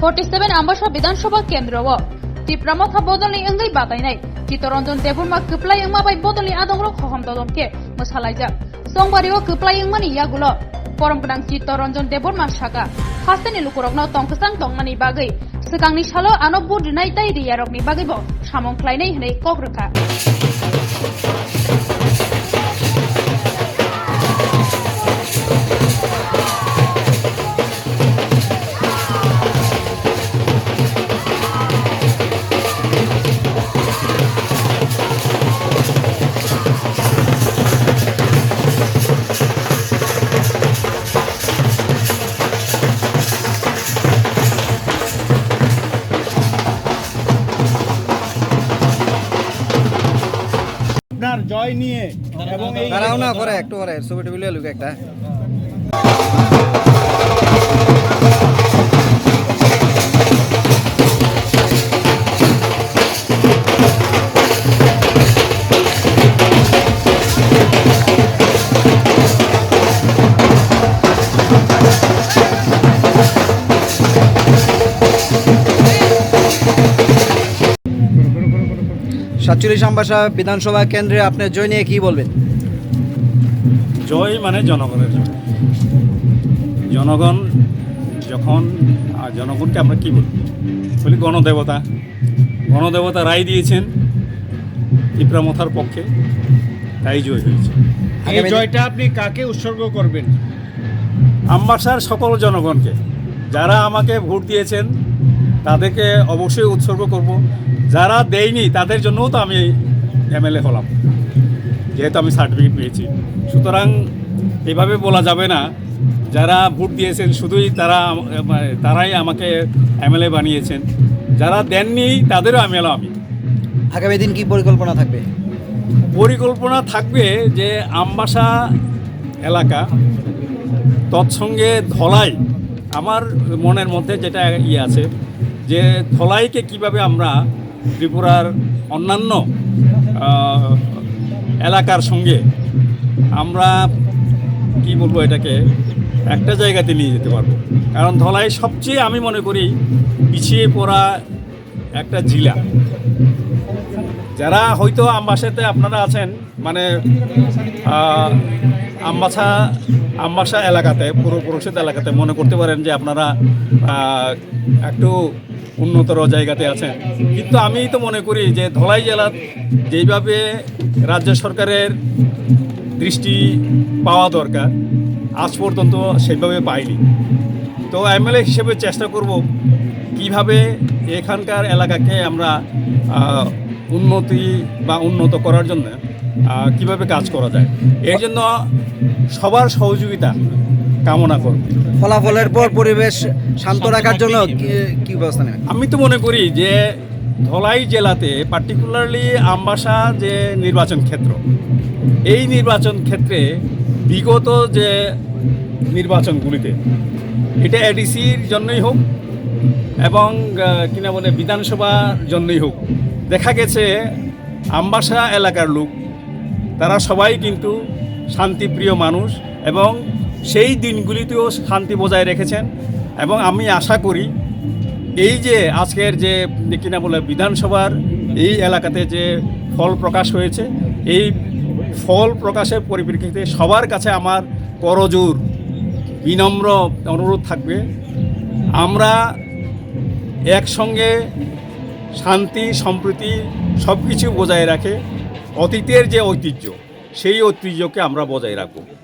47 Ambassa Bidansabha Kendra Tipra Motha Bodoklni Engai Batainai Chittaranjan Deburma Kwplai Bai Bodoklni Adongrok Hoham Dodonke Mwsalaijak Songbario Kwplai Mani Yagulo Forum Pedang Chittaranjan Deburma Shaka Hasteni Lukurokno Tongthokjak Tongmani Bagai Sekangni Salo Anobbu Dinai Tai Riyarokni Bagaibo Samong Klainai Hnei Kokreka আপনার জয় নিয়ে এবং এই দাঁড়াও না করে একটু করে ছবি টবি লিয়ে লুক একটা আম্বাসা বিধানসভা কেন্দ্রে আপনি জয় নিয়ে কি বলবেন? জয় মানে জনগণের জয়। জনগণ যখন জনগণকে আমরা কি বলি গণদেবতা রায় দিয়েছেন টিপ্রা মথার পক্ষে, তাই জয় হয়েছে। এই জয়টা আপনি কাকে উৎসর্গ করবেন? আম্বাসার সকল জনগণকে, যারা আমাকে ভোট দিয়েছেন তাদেরকে অবশ্যই উৎসর্গ করব। যারা দেয়নি তাদের জন্যও তো আমি এমএলএ হলাম, যেহেতু আমি সার্টিফিকেট পেয়েছি। সুতরাং এভাবে বলা যাবে না যারা ভোট দিয়েছেন শুধুই তারাই আমাকে এমএলএ বানিয়েছেন, যারা দেননি তাদেরও আমি এলাম। আগামী দিন কি পরিকল্পনা থাকবে? পরিকল্পনা থাকবে যে আম্বাসা এলাকা তৎসঙ্গে ধলাই, আমার মনের মধ্যে যেটা আছে যে ধলাইকে কিভাবে আমরা ত্রিপুরার অন্যান্য এলাকার সঙ্গে আমরা কি বলবো এটাকে একটা জায়গাতে নিয়ে যেতে পারবো। কারণ ধলাই সবচেয়ে আমি মনে করি পিছিয়ে পড়া একটা জেলা। যারা হয়তো আম্বাসাতে আপনারা আছেন, মানে আম্বাসা এলাকাতে, পূর্ব পরিষদ এলাকাতে মনে করতে পারেন যে আপনারা একটু উন্নতর জায়গাতে আছেন, কিন্তু আমি তো মনে করি যে ধলাই জেলা যেইভাবে রাজ্য সরকারের দৃষ্টি পাওয়া দরকার আজ পর্যন্ত সেইভাবে পাইনি। তো এমএলএ হিসেবে চেষ্টা করব কিভাবে এখানকার এলাকাকে আমরা উন্নতি বা উন্নত করার জন্য কিভাবে কাজ করা যায়, এর জন্য সবার সহযোগিতা কামনা করব। ফলাফলের পর পরিবেশ শান্ত রাখার জন্য কি ব্যবস্থা নেবেন? আমি তো মনে করি যে ধলাই জেলাতে পার্টিকুলারলি আম্বাসা যে নির্বাচন ক্ষেত্র, এই নির্বাচন ক্ষেত্রে বিগত যে নির্বাচনগুলিতে এটা এডিসির জন্যই হোক এবং কিনা বলে বিধানসভার জন্যই হোক, দেখা গেছে আম্বাসা এলাকার লোক তারা সবাই কিন্তু শান্তিপ্রিয় মানুষ এবং সেই দিনগুলিতেও শান্তি বজায় রেখেছেন। এবং আমি আশা করি এই যে আজকের যে কিনা বলে বিধানসভার এই এলাকাতে যে ফল প্রকাশ হয়েছে, এই ফল প্রকাশের পরিপ্রেক্ষিতে সবার কাছে আমার করজোর বিনম্র অনুরোধ থাকবে, আমরা একসঙ্গে শান্তি সম্প্রীতি সব কিছু বজায় রাখে অতীতের যে ঐতিহ্য, সেই ঐতিহ্যকে আমরা বজায় রাখব।